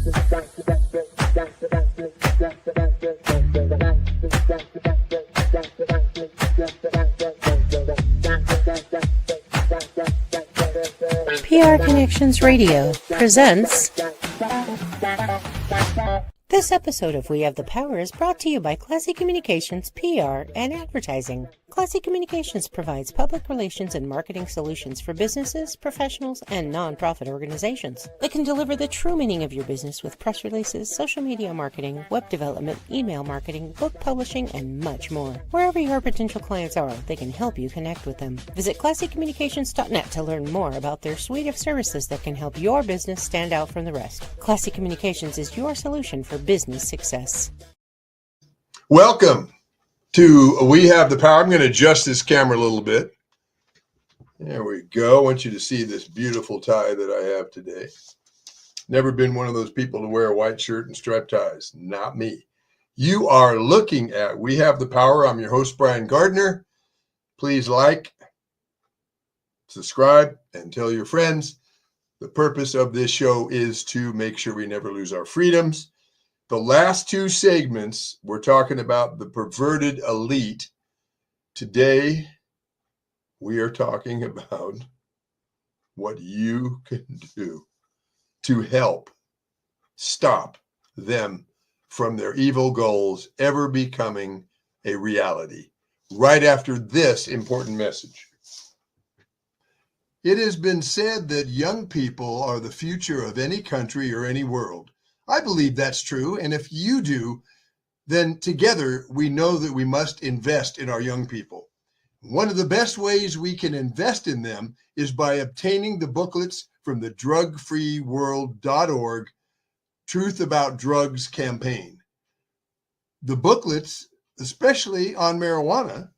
PR Connections Radio presents. This episode of We Have the Power is brought to you by Classy Communications, PR, and Advertising. Classy Communications provides public relations and marketing solutions for businesses, professionals, and non-profit organizations. They can deliver the true meaning of your business with press releases, social media marketing, web development, email marketing, book publishing, and much more. Wherever your potential clients are, they can help you connect with them. Visit classycommunications.net to learn more about their suite of services that can help your business stand out from the rest. Classy Communications is your solution for business success. Welcome to We Have the Power. I'm going to adjust this camera a little bit. There we go. I want you to see this beautiful tie that I have today. Never been one of those people to wear a white shirt and striped ties. Not me. You are looking at We Have the Power. I'm your host, Brian Gardner. Please like, subscribe, and tell your friends. The purpose of this show is to make sure we never lose our freedoms. The last two segments, we're talking about the perverted elite. Today, we are talking about what you can do to help stop them from their evil goals ever becoming a reality. Right after this important message. It has been said that young people are the future of any country or any world. I believe that's true, and if you do, then together we know that we must invest in our young people. One of the best ways we can invest in them is by obtaining the booklets from the drugfreeworld.org Truth About Drugs campaign. The booklets, especially on marijuana,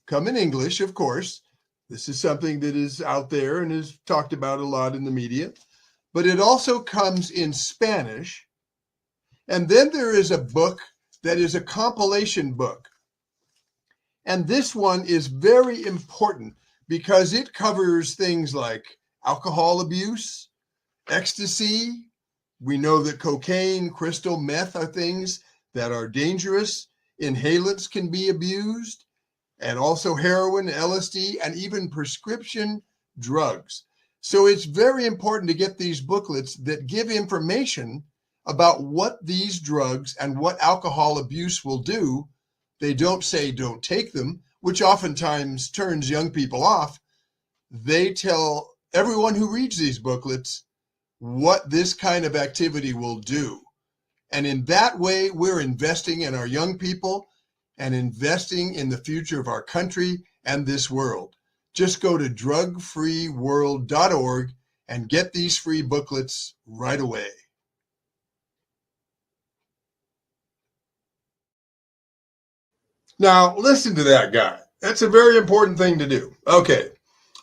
come in English, of course. This is something that is out there and is talked about a lot in the media, but it also comes in Spanish. And then there is a book that is a compilation book. And this one is very important because it covers things like alcohol abuse, ecstasy. We know that cocaine, crystal meth are things that are dangerous. Inhalants can be abused, and also heroin, LSD, and even prescription drugs. So it's very important to get these booklets that give information about what these drugs and what alcohol abuse will do. They don't say don't take them, which oftentimes turns young people off. They tell everyone who reads these booklets what this kind of activity will do. And in that way, we're investing in our young people and investing in the future of our country and this world. Just go to drugfreeworld.org and get these free booklets right away. Now, listen to that guy. That's a very important thing to do. Okay,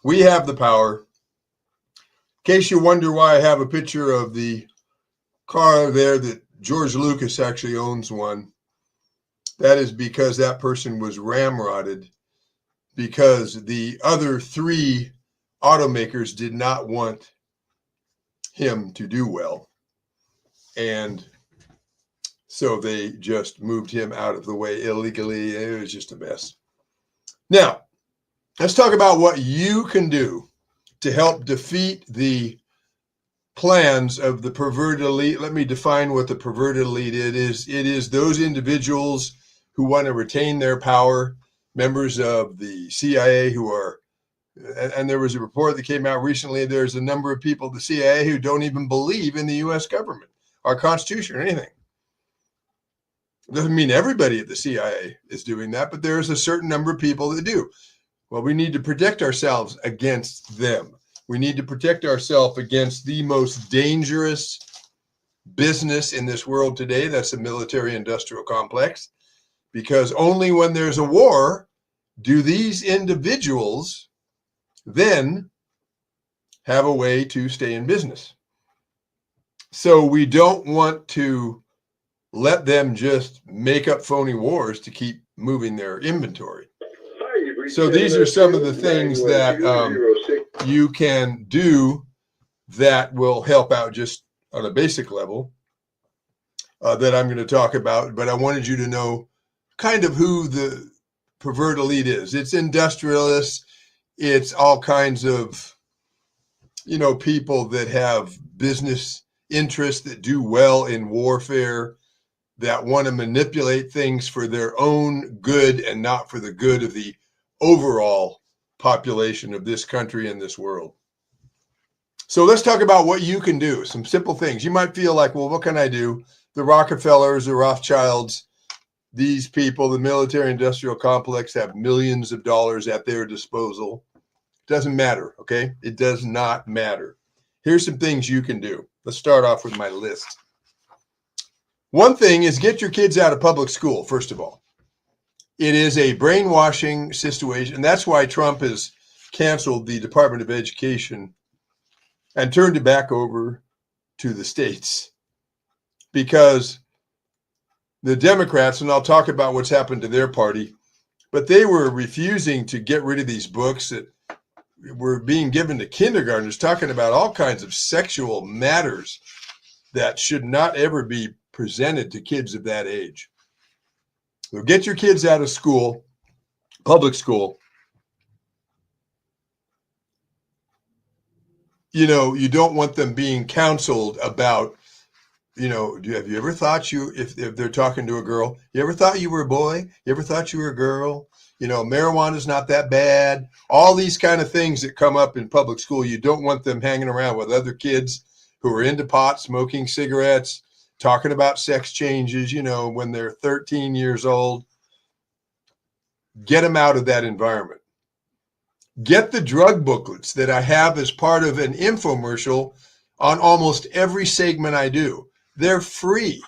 we have the power. In case you wonder why I have a picture of the car there that George Lucas actually owns one, that is because that person was ramrodded because the other three automakers did not want him to do well. And so they just moved him out of the way illegally. It was just a mess. Now, let's talk about what you can do to help defeat the plans of the perverted elite. Let me define what the perverted elite is. It is those individuals who want to retain their power, members of the CIA who are, and there was a report that came out recently, there's a number of people at the CIA who don't even believe in the U.S. government, our Constitution, or anything. Doesn't mean everybody at the CIA is doing that, but there's a certain number of people that do. Well, we need to protect ourselves against them. We need to protect ourselves against the most dangerous business in this world today. That's the military-industrial complex. Because only when there's a war do these individuals then have a way to stay in business. So we don't want to let them just make up phony wars to keep moving their inventory. So these are some of the things that you can do that will help out just on a basic level. that I'm going to talk about, but I wanted you to know kind of who the pervert elite is. It's industrialists. It's all kinds of, people that have business interests, that do well in warfare, that want to manipulate things for their own good and not for the good of the overall population of this country and this world. So let's talk about what you can do. Some simple things. You might feel like, well, what can I do? The Rockefellers, the Rothschilds, these people, the military industrial complex have millions of dollars at their disposal. Doesn't matter, okay? It does not matter. Here's some things you can do. Let's start off with my list. One thing is get your kids out of public school, first of all. It is a brainwashing situation, and that's why Trump has canceled the Department of Education and turned it back over to the states, because the Democrats, and I'll talk about what's happened to their party, but they were refusing to get rid of these books that were being given to kindergartners, talking about all kinds of sexual matters that should not ever be presented to kids of that age. So get your kids out of school, public school. You don't want them being counseled about, have you ever thought if they're talking to a girl, you ever thought you were a boy? You ever thought you were a girl? Marijuana is not that bad. All these kind of things that come up in public school, you don't want them hanging around with other kids who are into pot, smoking cigarettes, talking about sex changes, when they're 13 years old. Get them out of that environment. Get the drug booklets that I have as part of an infomercial on almost every segment I do. They're free.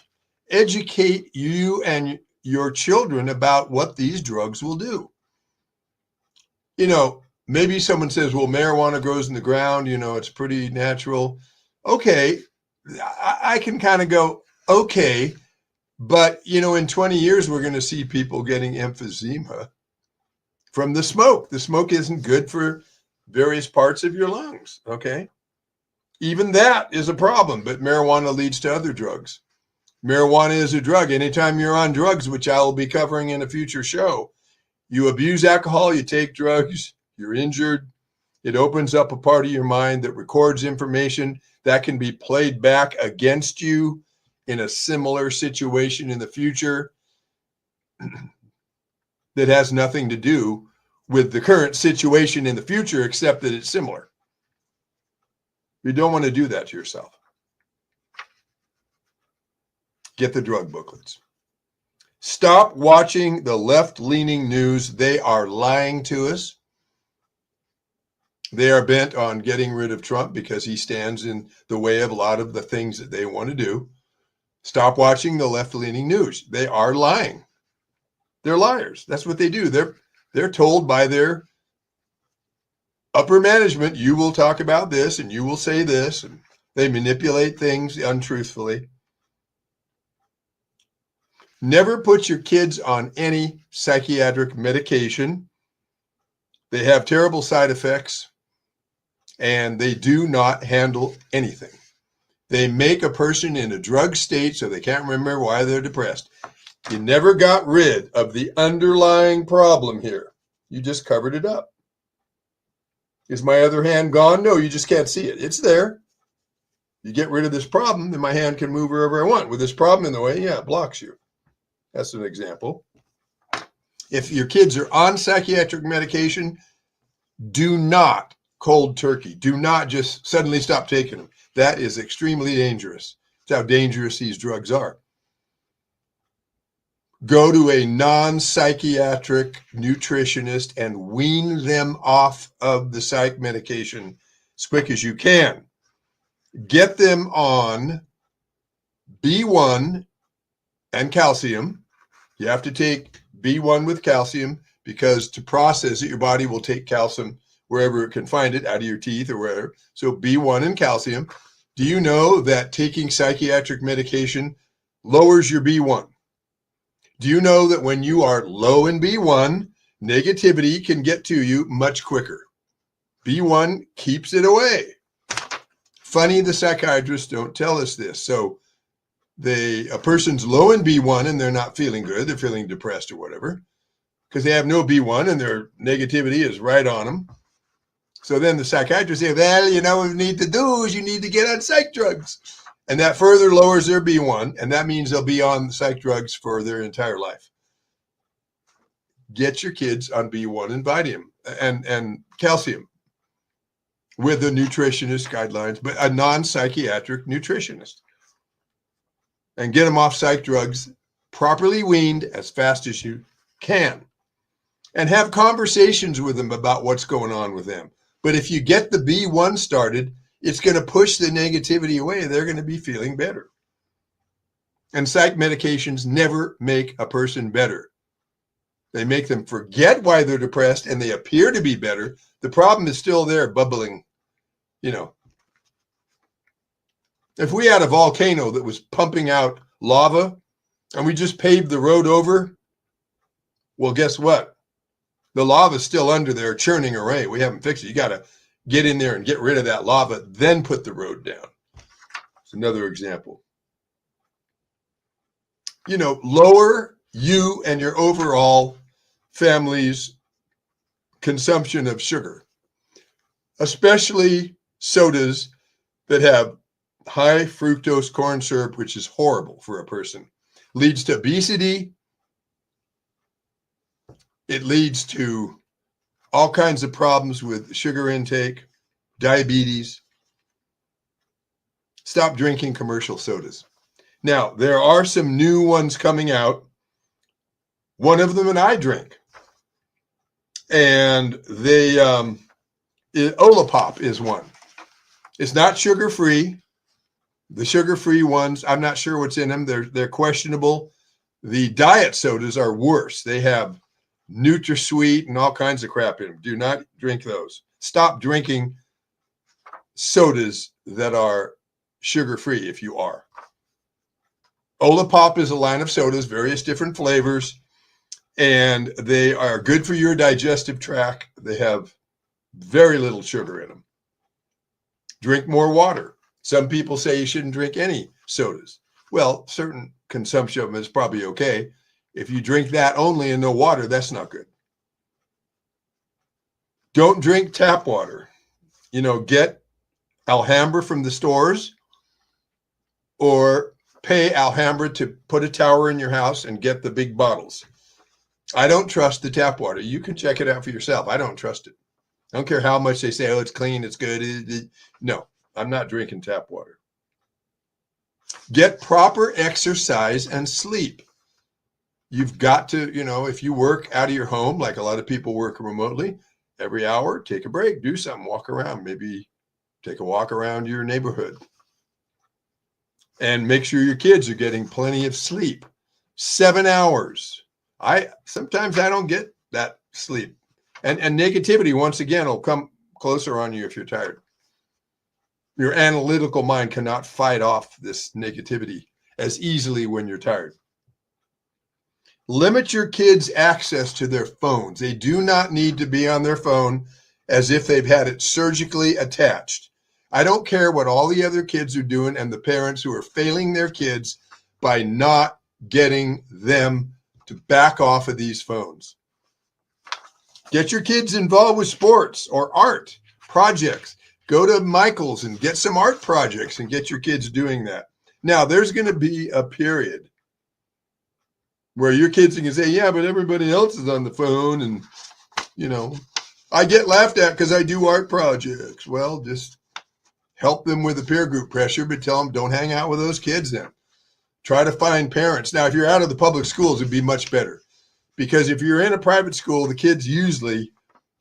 Educate you and your children about what these drugs will do. Maybe someone says, well, marijuana grows in the ground, it's pretty natural. Okay, I can kind of go, okay, but, in 20 years, we're going to see people getting emphysema from the smoke. The smoke isn't good for various parts of your lungs, okay? Even that is a problem, but marijuana leads to other drugs. Marijuana is a drug. Anytime you're on drugs, which I will be covering in a future show, you abuse alcohol, you take drugs, you're injured. It opens up a part of your mind that records information that can be played back against you in a similar situation in the future that has nothing to do with the current situation in the future, except that it's similar. You don't want to do that to yourself. Get the drug booklets. Stop watching the left-leaning news. They are lying to us. They are bent on getting rid of Trump because he stands in the way of a lot of the things that they want to do. Stop watching the left-leaning news. They are lying. They're liars. That's what they do. They're told by their upper management, you will talk about this and you will say this, and they manipulate things untruthfully. Never put your kids on any psychiatric medication. They have terrible side effects, and they do not handle anything. They make a person in a drug state so they can't remember why they're depressed. You never got rid of the underlying problem here. You just covered it up. Is my other hand gone? No, you just can't see it. It's there. You get rid of this problem, then my hand can move wherever I want. With this problem in the way, yeah, it blocks you. That's an example. If your kids are on psychiatric medication, do not cold turkey. Do not just suddenly stop taking them. That is extremely dangerous. It's how dangerous these drugs are. Go to a non-psychiatric nutritionist and wean them off of the psych medication as quick as you can. Get them on B1 and calcium. You have to take B1 with calcium because to process it, your body will take calcium wherever it can find it, out of your teeth or wherever. So B1 and calcium. Do you know that taking psychiatric medication lowers your B1? Do you know that when you are low in B1, negativity can get to you much quicker? B1 keeps it away. Funny, the psychiatrists don't tell us this. So A person's low in B1 and they're not feeling good. They're feeling depressed or whatever because they have no B1 and their negativity is right on them. So then the psychiatrist say, well, what you need to do is you need to get on psych drugs. And that further lowers their B1. And that means they'll be on psych drugs for their entire life. Get your kids on B1 and Vitamin and calcium with a nutritionist guidelines, but a non-psychiatric nutritionist. And get them off psych drugs, properly weaned as fast as you can. And have conversations with them about what's going on with them. But if you get the B1 started, it's going to push the negativity away. They're going to be feeling better. And psych medications never make a person better. They make them forget why they're depressed and they appear to be better. The problem is still there, bubbling. If we had a volcano that was pumping out lava and we just paved the road over, well, guess what? The lava is still under there churning away. We haven't fixed it. You got to get in there and get rid of that lava, then put the road down. It's another example. Lower you and your overall family's consumption of sugar, especially sodas that have high fructose corn syrup, which is horrible for a person. Leads to obesity. It leads to all kinds of problems with sugar intake, diabetes. Stop drinking commercial sodas. Now, there are some new ones coming out. One of them and I drink. And Olapop is one. It's not sugar-free. The sugar-free ones, I'm not sure what's in them. They're questionable. The diet sodas are worse. They have NutraSweet and all kinds of crap in them. Do not drink those. Stop drinking sodas that are sugar-free if you are. Olapop is a line of sodas, various different flavors, and they are good for your digestive tract. They have very little sugar in them. Drink more water. Some people say you shouldn't drink any sodas. Well, certain consumption of them is probably okay. If you drink that only and no water, that's not good. Don't drink tap water. Get Alhambra from the stores or pay Alhambra to put a tower in your house and get the big bottles. I don't trust the tap water. You can check it out for yourself. I don't trust it. I don't care how much they say, oh, it's clean, it's good. No, I'm not drinking tap water. Get proper exercise and sleep. You've got to, if you work out of your home, like a lot of people work remotely, every hour, take a break, do something, walk around, maybe take a walk around your neighborhood. And make sure your kids are getting plenty of sleep. 7 hours. Sometimes I don't get that sleep. And negativity, once again, will come closer on you if you're tired. Your analytical mind cannot fight off this negativity as easily when you're tired. Limit your kids' access to their phones. They do not need to be on their phone as if they've had it surgically attached. I don't care what all the other kids are doing and the parents who are failing their kids by not getting them to back off of these phones. Get your kids involved with sports or art projects. Go to Michael's and get some art projects and get your kids doing that. Now, there's going to be a period where your kids can say, yeah, but everybody else is on the phone. And, I get laughed at because I do art projects. Well, just help them with the peer group pressure, but tell them don't hang out with those kids then. Try to find parents. Now, if you're out of the public schools, it'd be much better. Because if you're in a private school, the kids usually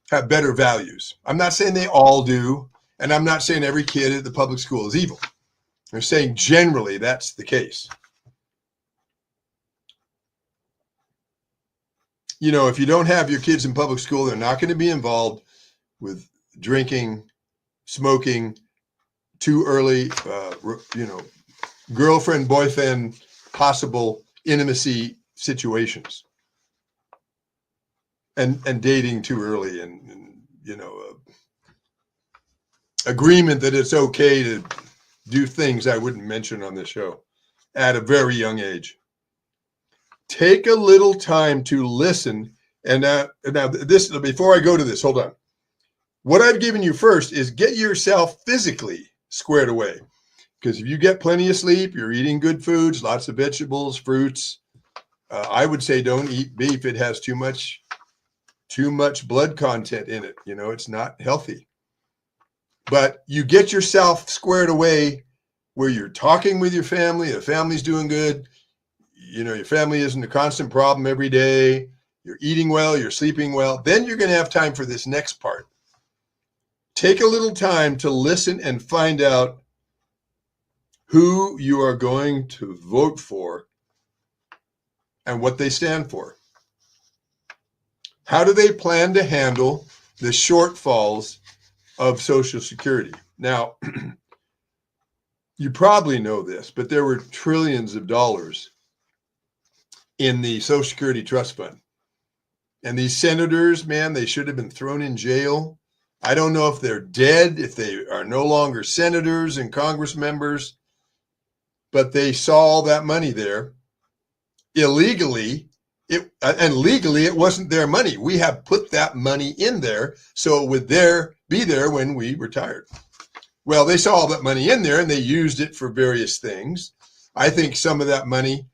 have better values. I'm not saying they all do. And I'm not saying every kid at the public school is evil. I'm saying generally that's the case. If you don't have your kids in public school, they're not going to be involved with drinking, smoking, too early, girlfriend, boyfriend, possible intimacy situations. And dating too early and agreement that it's okay to do things I wouldn't mention on this show. at a very young age. Take a little time to listen. And now this, before I go to this, hold on. What I've given you first is get yourself physically squared away. Because if you get plenty of sleep, you're eating good foods, lots of vegetables, fruits. I would say don't eat beef. It has too much blood content in it. You know, it's not healthy. But you get yourself squared away where you're talking with your family, the family's doing good. You know, your family isn't a constant problem every day. You're eating well, you're sleeping well. Then you're going to have time for this next part. Take a little time to listen and find out who you are going to vote for and what they stand for. How do they plan to handle the shortfalls of Social Security? Now, you probably know this, but there were trillions of dollars in the Social Security Trust Fund. And these senators, man, they should have been thrown in jail. I don't know if they're dead, if they are no longer senators and Congress members, but they saw all that money there illegally. And legally, it wasn't their money. We have put that money in there so it would be there when we retired. Well, they saw all that money in there and they used it for various things. I think some of that money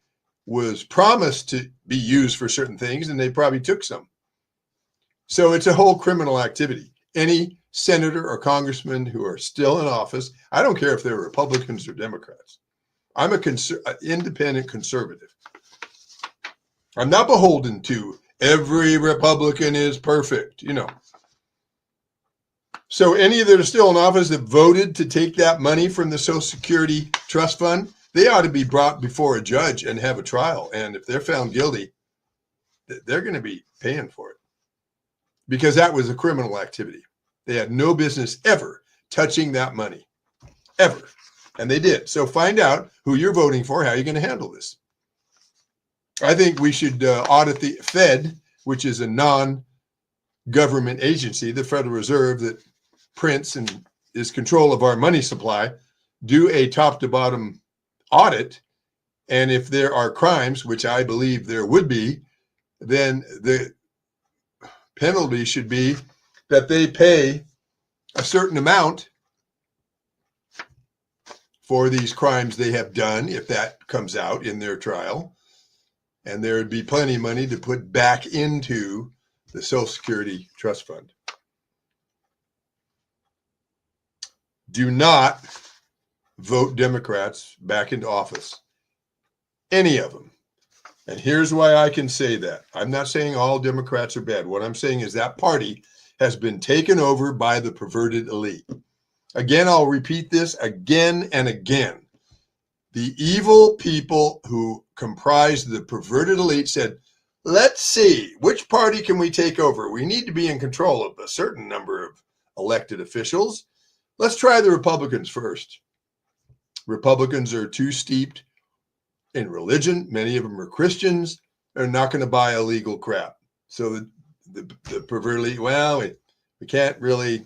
was promised to be used for certain things, and they probably took some. So it's a whole criminal activity. Any senator or congressman who are still in office, I don't care if they're Republicans or Democrats. I'm an independent conservative. I'm not beholden to every Republican is perfect, you know. So any that are still in office that voted to take that money from the Social Security Trust Fund, they ought to be brought before a judge and have a trial. And if they're found guilty, they're going to be paying for it because that was a criminal activity. They had no business ever touching that money, ever. And they did. So find out who you're voting for, how you're going to handle this. I think we should audit the Fed, which is a non-government agency, the Federal Reserve that prints and is control of our money supply, do a top to bottom audit. And if there are crimes, which I believe there would be, then the penalty should be that they pay a certain amount for these crimes they have done, if that comes out in their trial. And there would be plenty of money to put back into the Social Security Trust Fund. Do not vote Democrats back into office. Any of them. And here's why I can say that. I'm not saying all Democrats are bad. What I'm saying is that party has been taken over by the perverted elite. Again, I'll repeat this again and again. The evil people who comprise the perverted elite said, let's see, which party can we take over? We need to be in control of a certain number of elected officials. Let's try the Republicans first. Republicans are too steeped in religion. Many of them are Christians. They're not going to buy illegal crap. So the perverted elite, well, we can't really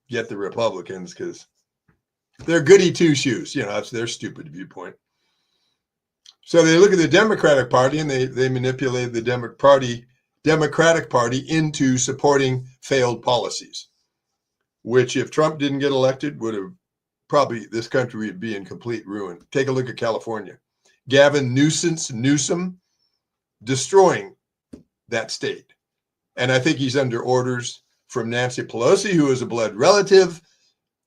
get the Republicans because they're goody two-shoes. You know, that's their stupid viewpoint. So they look at the Democratic Party and they manipulate the Democratic Party into supporting failed policies, which if Trump didn't get elected would have probably, this country would be in complete ruin. Take a look at California. Gavin Newsom destroying that state. And I think he's under orders from Nancy Pelosi, who is a blood relative,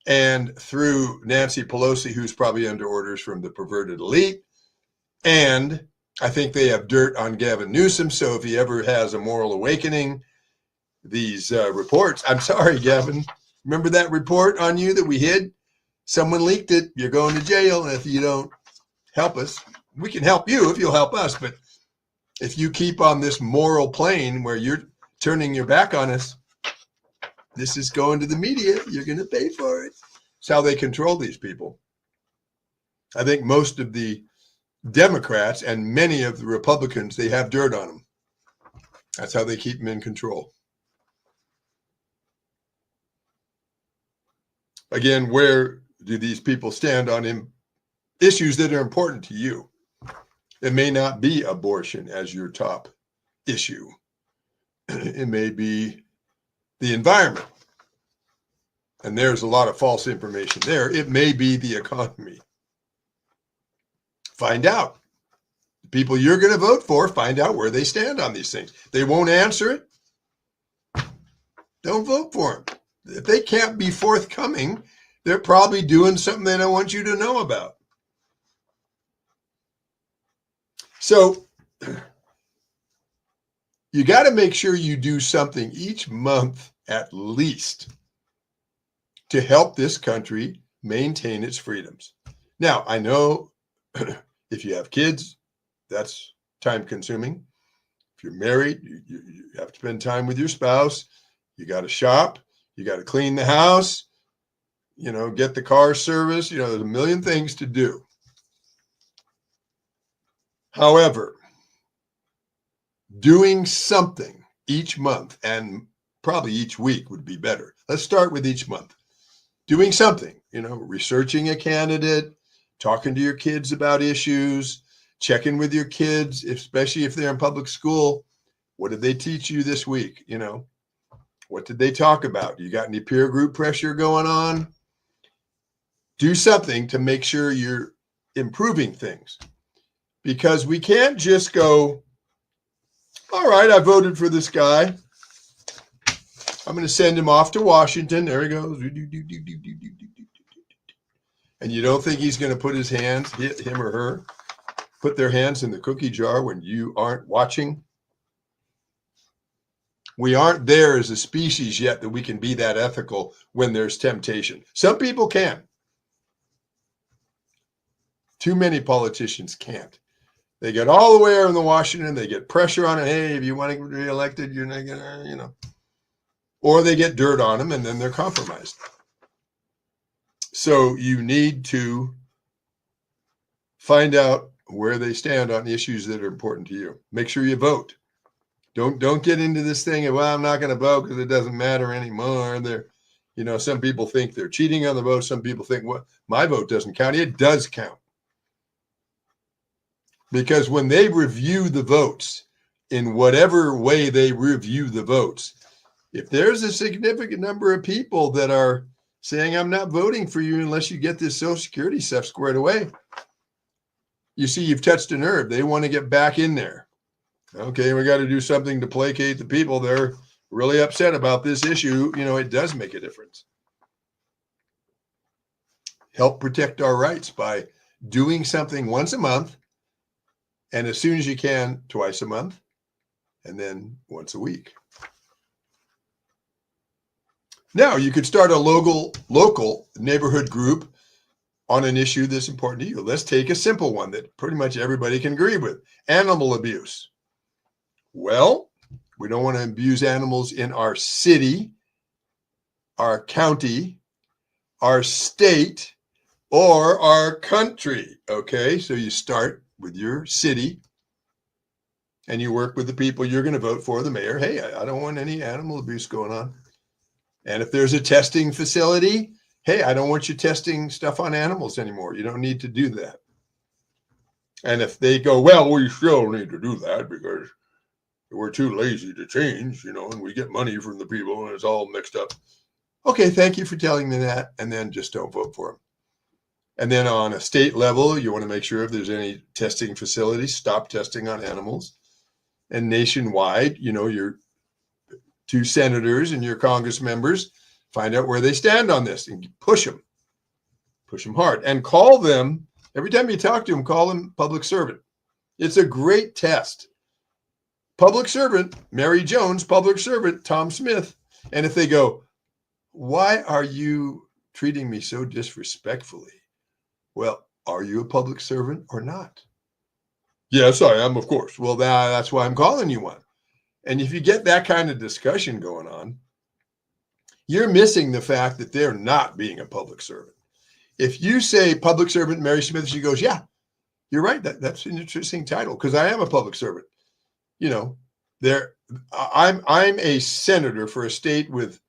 and through Nancy Pelosi, who's probably under orders from the perverted elite. And I think they have dirt on Gavin Newsom. So if he ever has a moral awakening, these reports, I'm sorry, Gavin, remember that report on you that we hid? Someone leaked it. You're going to jail if you don't help us. We can help you if you'll help us. But if you keep on this moral plane where you're turning your back on us, this is going to the media. You're going to pay for it. It's how they control these people. I think most of the Democrats and many of the Republicans, they have dirt on them. That's how they keep them in control. Again, where do these people stand on issues that are important to you? It may not be abortion as your top issue. It may be the environment. And there's a lot of false information there. It may be the economy. Find out. The people you're going to vote for, find out where they stand on these things. They won't answer it. Don't vote for them. If they can't be forthcoming, they're probably doing something they don't want you to know about. So you got to make sure you do something each month at least to help this country maintain its freedoms. Now, I know if you have kids, that's time consuming. If you're married, you have to spend time with your spouse. You got to shop. You got to clean the house, get the car serviced. There's a million things to do. However, doing something each month and probably each week would be better. Let's start with each month. Doing something, researching a candidate, talking to your kids about issues, checking with your kids, especially if they're in public school. What did they teach you this week? What did they talk about? You got any peer group pressure going on? Do something to make sure you're improving things, because we can't just go, all right, I voted for this guy. I'm going to send him off to Washington. There he goes. And you don't think he's going to put his hands, him or her, put their hands in the cookie jar when you aren't watching? We aren't there as a species yet that we can be that ethical when there's temptation. Some people can. Too many politicians can't. They get all the way over in Washington. They get pressure on it. Hey, if you want to get reelected, you're not going to, Or they get dirt on them and then they're compromised. So you need to find out where they stand on issues that are important to you. Make sure you vote. Don't get into this thing of, well, I'm not going to vote because it doesn't matter anymore. Some people think they're cheating on the vote. Some people think, well, my vote doesn't count. It does count. Because when they review the votes, in whatever way they review the votes, if there's a significant number of people that are saying, I'm not voting for you unless you get this Social Security stuff squared away, you see, you've touched a nerve. They want to get back in there. Okay, we got to do something to placate the people. They're really upset about this issue. It does make a difference. Help protect our rights by doing something once a month, and as soon as you can, twice a month, and then once a week. Now, you could start a local neighborhood group on an issue that's important to you. Let's take a simple one that pretty much everybody can agree with: animal abuse. Well, we don't want to abuse animals in our city, our county, our state, or our country. Okay, so you start with your city and you work with the people you're going to vote for, the mayor. Hey, I don't want any animal abuse going on. And if there's a testing facility, hey, I don't want you testing stuff on animals anymore. You don't need to do that. And if they go, well, we still need to do that because we're too lazy to change, and we get money from the people and it's all mixed up. Okay, thank you for telling me that. And then just don't vote for them. And then on a state level, you want to make sure if there's any testing facilities, stop testing on animals. And nationwide, your 2 senators and your Congress members, find out where they stand on this and push them hard, and call them. Every time you talk to them, call them public servant. It's a great test. Public servant, Mary Jones, public servant, Tom Smith. And if they go, why are you treating me so disrespectfully? Well, are you a public servant or not? Yes, I am, of course. Well, that's why I'm calling you one. And if you get that kind of discussion going on, you're missing the fact that they're not being a public servant. If you say public servant Mary Smith, she goes, yeah, you're right. That's an interesting title because I am a public servant. I'm a senator for a state with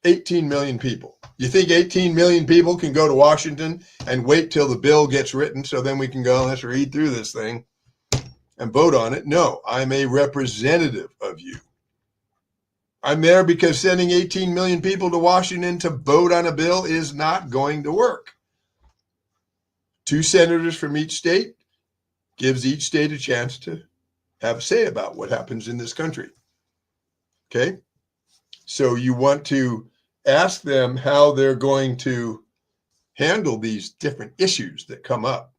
18 million people. You think 18 million people can go to Washington and wait till the bill gets written so then we can go, let's read through this thing and vote on it? No, I'm a representative of you. I'm there because sending 18 million people to Washington to vote on a bill is not going to work. 2 senators from each state gives each state a chance to have a say about what happens in this country. Okay? So you want to ask them how they're going to handle these different issues that come up.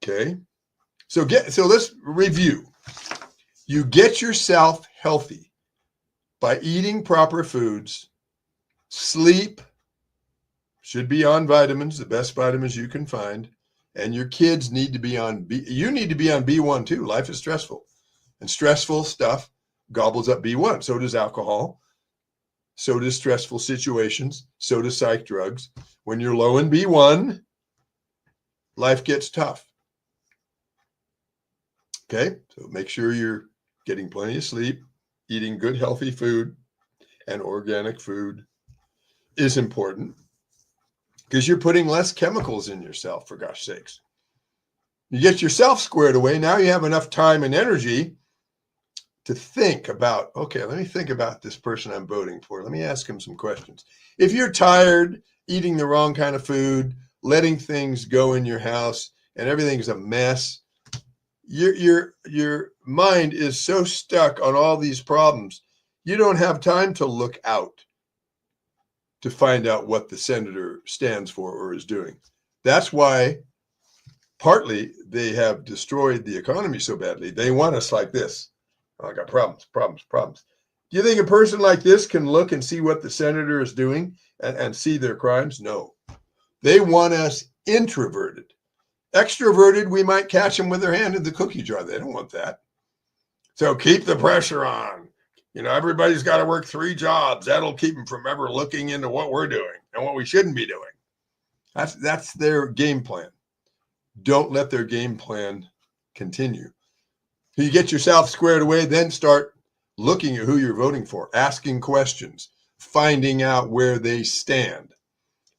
Okay? So let's review. You get yourself healthy by eating proper foods, sleep, should be on vitamins, the best vitamins you can find, and your kids need to be on you need to be on B1 too. Life is stressful, and stressful stuff gobbles up B1. So does alcohol, so does stressful situations, so does psych drugs. When you're low in B1, life gets tough. Okay, so make sure you're getting plenty of sleep, eating good, healthy food, and organic food is important because you're putting less chemicals in yourself, for gosh sakes. You get yourself squared away. Now you have enough time and energy to think about, okay, let me think about this person I'm voting for. Let me ask him some questions. If you're tired, eating the wrong kind of food, letting things go in your house, and everything's a mess, your mind is so stuck on all these problems, you don't have time to look out to find out what the senator stands for or is doing. That's why partly they have destroyed the economy so badly. They want us like this. Oh, I got problems. Do you think a person like this can look and see what the senator is doing and see their crimes? No. They want us introverted. Extroverted, we might catch them with their hand in the cookie jar. They don't want that. So keep the pressure on. You know, everybody's got to work 3 jobs. That'll keep them from ever looking into what we're doing and what we shouldn't be doing. That's their game plan. Don't let their game plan continue. You get yourself squared away, then start looking at who you're voting for, asking questions, finding out where they stand.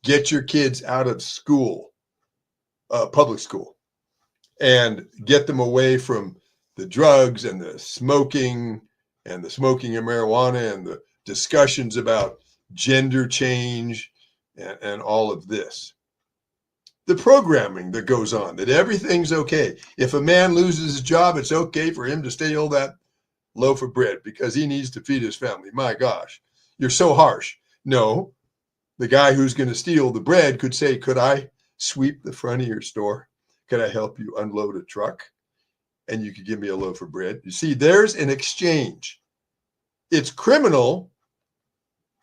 Get your kids out of school, public school, and get them away from the drugs and the smoking of marijuana and the discussions about gender change and all of this. The programming that goes on, that everything's okay. If a man loses his job, it's okay for him to steal that loaf of bread because he needs to feed his family. My gosh, you're so harsh. No, the guy who's going to steal the bread could say, could I sweep the front of your store? Could I help you unload a truck? And you could give me a loaf of bread. You see, there's an exchange. It's criminal.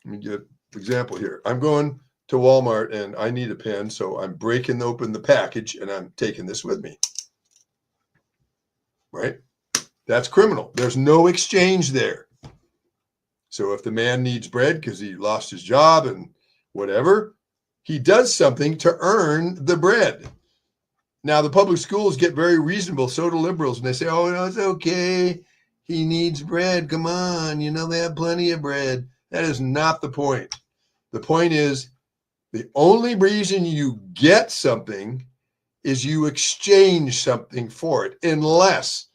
Let me get an example here. I'm going to Walmart and I need a pen, so I'm breaking open the package and I'm taking this with me. Right? That's criminal. There's no exchange there. So if the man needs bread because he lost his job and whatever, he does something to earn the bread. Now, the public schools get very reasonable, so do liberals, and they say, oh, no, it's okay. He needs bread. Come on. You know, they have plenty of bread. That is not the point. The point is, the only reason you get something is you exchange something for it, unless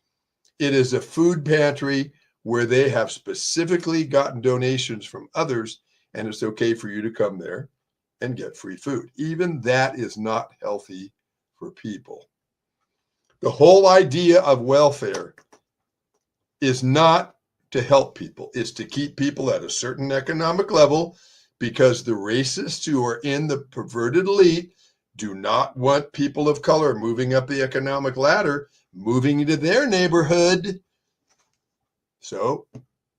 it is a food pantry where they have specifically gotten donations from others, and it's okay for you to come there and get free food. Even that is not healthy for people. The whole idea of welfare is not to help people. It's to keep people at a certain economic level, because the racists who are in the perverted elite do not want people of color moving up the economic ladder, moving into their neighborhood. So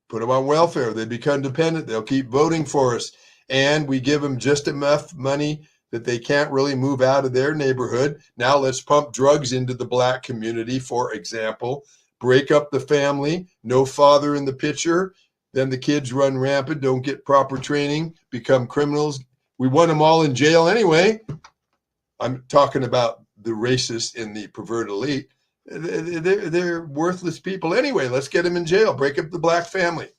put them on welfare. They become dependent. They'll keep voting for us. And we give them just enough money that they can't really move out of their neighborhood. Now let's pump drugs into the Black community, for example. Break up the family. No father in the picture. Then the kids run rampant, don't get proper training, become criminals. We want them all in jail anyway. I'm talking about the racists in the perverted elite. They're worthless people anyway. Let's get them in jail. Break up the Black family.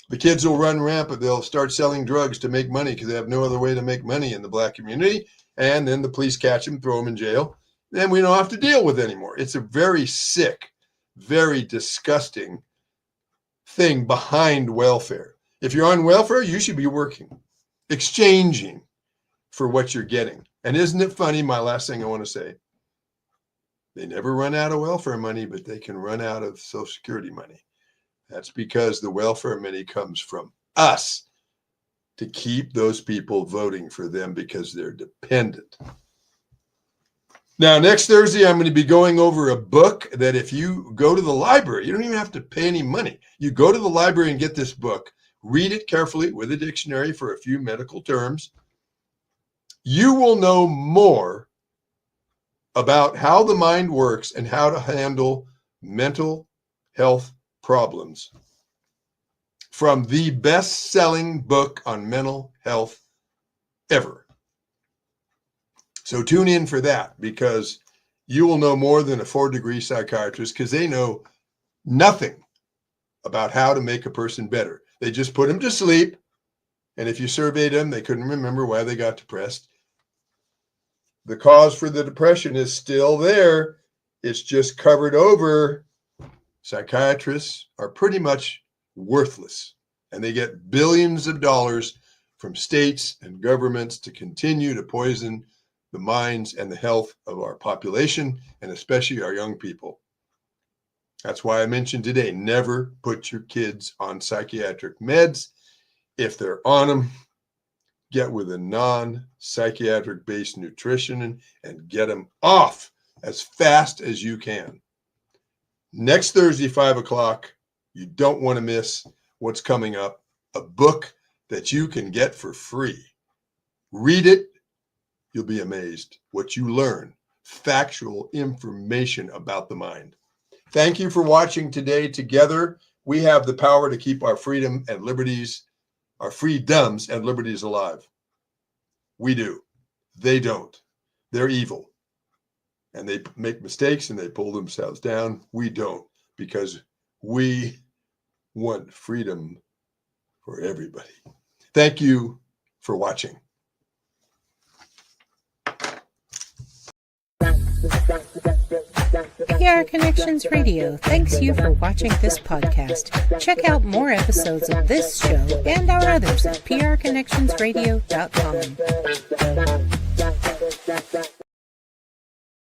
The kids will run rampant. They'll start selling drugs to make money because they have no other way to make money in the black community. And then the police catch them, throw them in jail. Then we don't have to deal with it anymore. It's a very sick, very disgusting thing behind welfare. If you're on welfare, you should be working, exchanging for what you're getting. And isn't it funny? My last thing I want to say, they never run out of welfare money, but they can run out of Social Security money. That's because the welfare money comes from us to keep those people voting for them because they're dependent. Now, next Thursday, I'm going to be going over a book that if you go to the library, you don't even have to pay any money. You go to the library and get this book, read it carefully with a dictionary for a few medical terms. You will know more about how the mind works and how to handle mental health problems from the best-selling book on mental health ever. So tune in for that, because you will know more than a 4-degree psychiatrist, because they know nothing about how to make a person better. They just put them to sleep, and if you surveyed them, they couldn't remember why they got depressed. The cause for the depression is still there. It's just covered over. Psychiatrists are pretty much worthless, and they get billions of dollars from states and governments to continue to poison the minds and the health of our population, and especially our young people. That's why I mentioned today, never put your kids on psychiatric meds. If they're on them, get with a non-psychiatric based nutrition and get them off as fast as you can. Next Thursday, 5 o'clock, you don't want to miss what's coming up, a book that you can get for free. Read it. You'll be amazed what you learn, factual information about the mind. Thank you for watching today. Together, we have the power to keep our freedom and liberties, our freedoms and liberties alive. We do. They don't. They're evil. And they make mistakes and they pull themselves down. We don't, because we want freedom for everybody. Thank you for watching. PR Connections Radio thanks you for watching this podcast. Check out more episodes of this show and our others at prconnectionsradio.com.